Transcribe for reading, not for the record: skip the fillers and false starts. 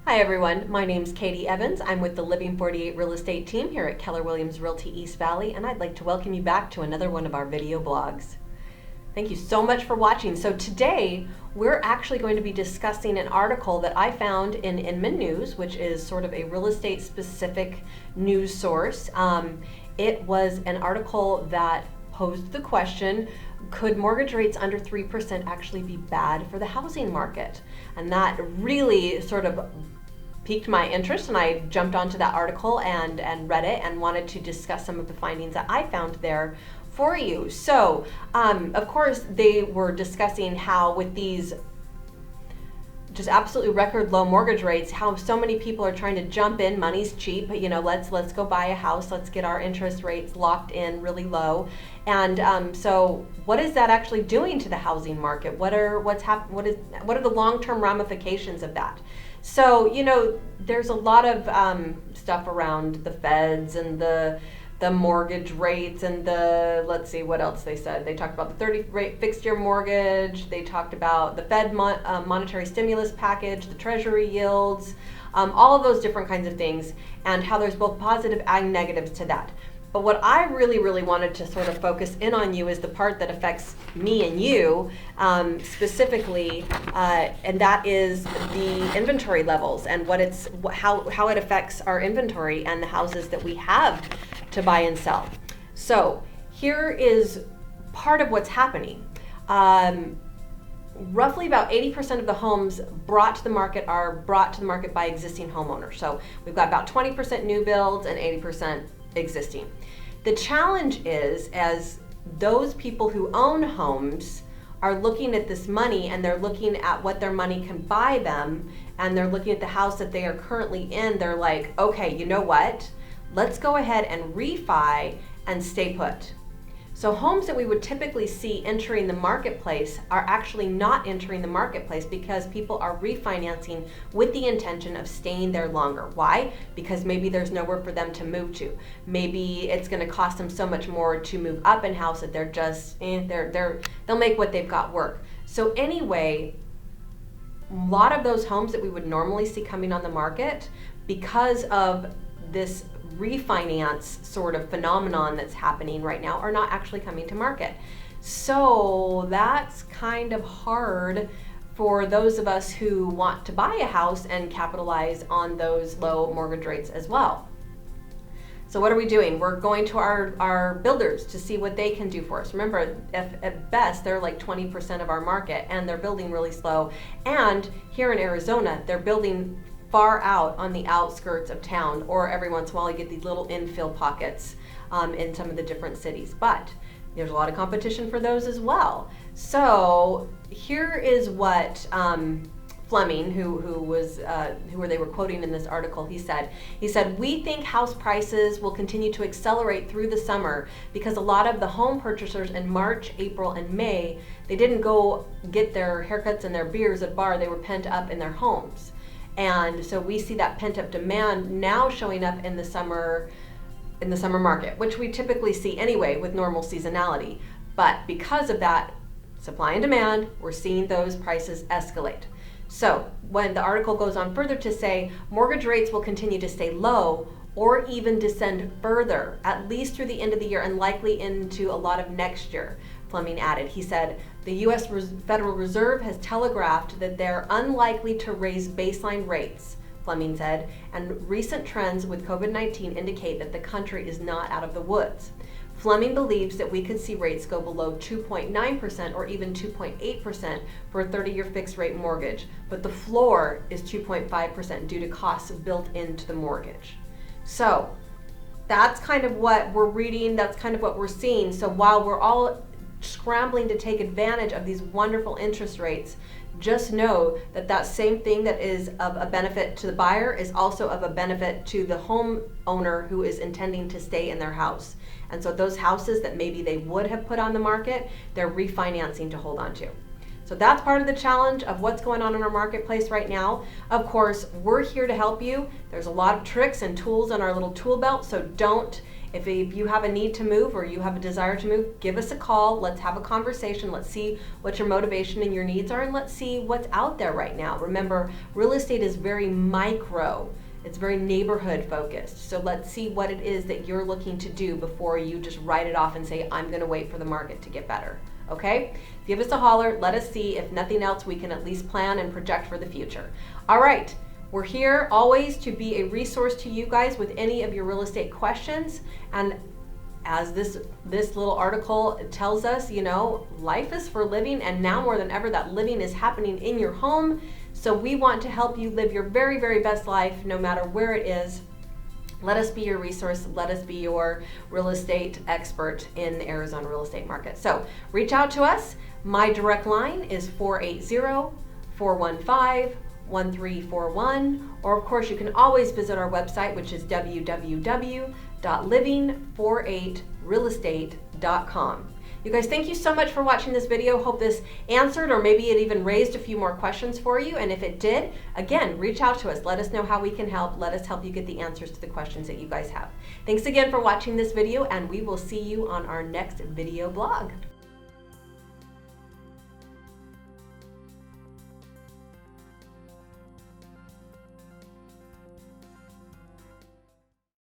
Hi everyone, my name's Katie Evans. I'm with the Living 48 real estate team here at Keller Williams Realty East Valley, and I'd like to welcome you back to another one of our video blogs. Thank you so much for watching. So today we're actually going to be discussing an article that I found in Inman News, which is sort of a real estate specific news source. It was an article that posed the question, could mortgage rates under 3% actually be bad for the housing market? And that really sort of piqued my interest, and I jumped onto that article and read it and wanted to discuss some of the findings that I found there for you. So, of course, they were discussing how with these just absolutely record low mortgage rates, how so many people are trying to jump in. Money's cheap, you know, let's go buy a house, let's get our interest rates locked in really low. And so what is that actually doing to the housing market? What are the long-term ramifications of that? So, you know, there's a lot of stuff around the feds and the mortgage rates and let's see what else they said. They talked about the 30 rate fixed year mortgage. They talked about the Fed monetary stimulus package, the treasury yields, all of those different kinds of things, and how there's both positive and negatives to that. But what I really wanted to sort of focus in on you is the part that affects me and you specifically, and that is the inventory levels and how it affects our inventory and the houses that we have to buy and sell. So here is part of what's happening. Roughly about 80% of the homes brought to the market are brought to the market by existing homeowners. So we've got about 20% new builds and 80% existing. The challenge is, as those people who own homes are looking at this money and they're looking at what their money can buy them, and they're looking at the house that they are currently in, they're like, okay, you know what? Let's go ahead and refi and stay put. So homes that we would typically see entering the marketplace are actually not entering the marketplace because people are refinancing with the intention of staying there longer. Why? Because maybe there's nowhere for them to move to. Maybe it's going to cost them so much more to move up in house that they're just they'll make what they've got work. So anyway, a lot of those homes that we would normally see coming on the market, because of this refinance sort of phenomenon that's happening right now, are not actually coming to market. So that's kind of hard for those of us who want to buy a house and capitalize on those low mortgage rates as well. So what are we doing? We're going to our builders to see what they can do for us. Remember, at best, they're like 20% of our market, and they're building really slow. And here in Arizona, they're building far out on the outskirts of town, or every once in a while you get these little infill pockets in some of the different cities. But there's a lot of competition for those as well. So here is what Fleming, who they were quoting in this article, he said, we think house prices will continue to accelerate through the summer because a lot of the home purchasers in March, April, and May, they didn't go get their haircuts and their beers at bar, they were pent up in their homes. And so we see that pent up demand now showing up in the summer market, which we typically see anyway with normal seasonality. But because of that supply and demand, we're seeing those prices escalate. So when the article goes on further to say mortgage rates will continue to stay low or even descend further, at least through the end of the year and likely into a lot of next year, Fleming added. He said, the U.S. Federal Reserve has telegraphed that they're unlikely to raise baseline rates, Fleming said, and recent trends with COVID-19 indicate that the country is not out of the woods. Fleming believes that we could see rates go below 2.9% or even 2.8% for a 30-year fixed rate mortgage, but the floor is 2.5% due to costs built into the mortgage. So that's kind of what we're reading, that's kind of what we're seeing. So while we're all scrambling to take advantage of these wonderful interest rates, just know that that same thing that is of a benefit to the buyer is also of a benefit to the homeowner who is intending to stay in their house. And so those houses that maybe they would have put on the market, they're refinancing to hold on to. So that's part of the challenge of what's going on in our marketplace right now. Of course, we're here to help you. There's a lot of tricks and tools in our little tool belt, so don't If you have a need to move or you have a desire to move, give us a call. Let's have a conversation. Let's see what your motivation and your needs are, and let's see what's out there right now. Remember, real estate is very micro. It's very neighborhood focused. So let's see what it is that you're looking to do before you just write it off and say, I'm going to wait for the market to get better. Okay? Give us a holler. Let us see. If nothing else, we can at least plan and project for the future. All right. We're here always to be a resource to you guys with any of your real estate questions. And as this little article tells us, you know, life is for living, and now more than ever, that living is happening in your home. So we want to help you live your very, very best life, no matter where it is. Let us be your resource. Let us be your real estate expert in the Arizona real estate market. So reach out to us. My direct line is 480-415-1341. Or of course, you can always visit our website, which is www.living48realestate.com. You guys, thank you so much for watching this video. Hope this answered, or maybe it even raised a few more questions for you. And if it did, again, reach out to us. Let us know how we can help. Let us help you get the answers to the questions that you guys have. Thanks again for watching this video, and we will see you on our next video blog.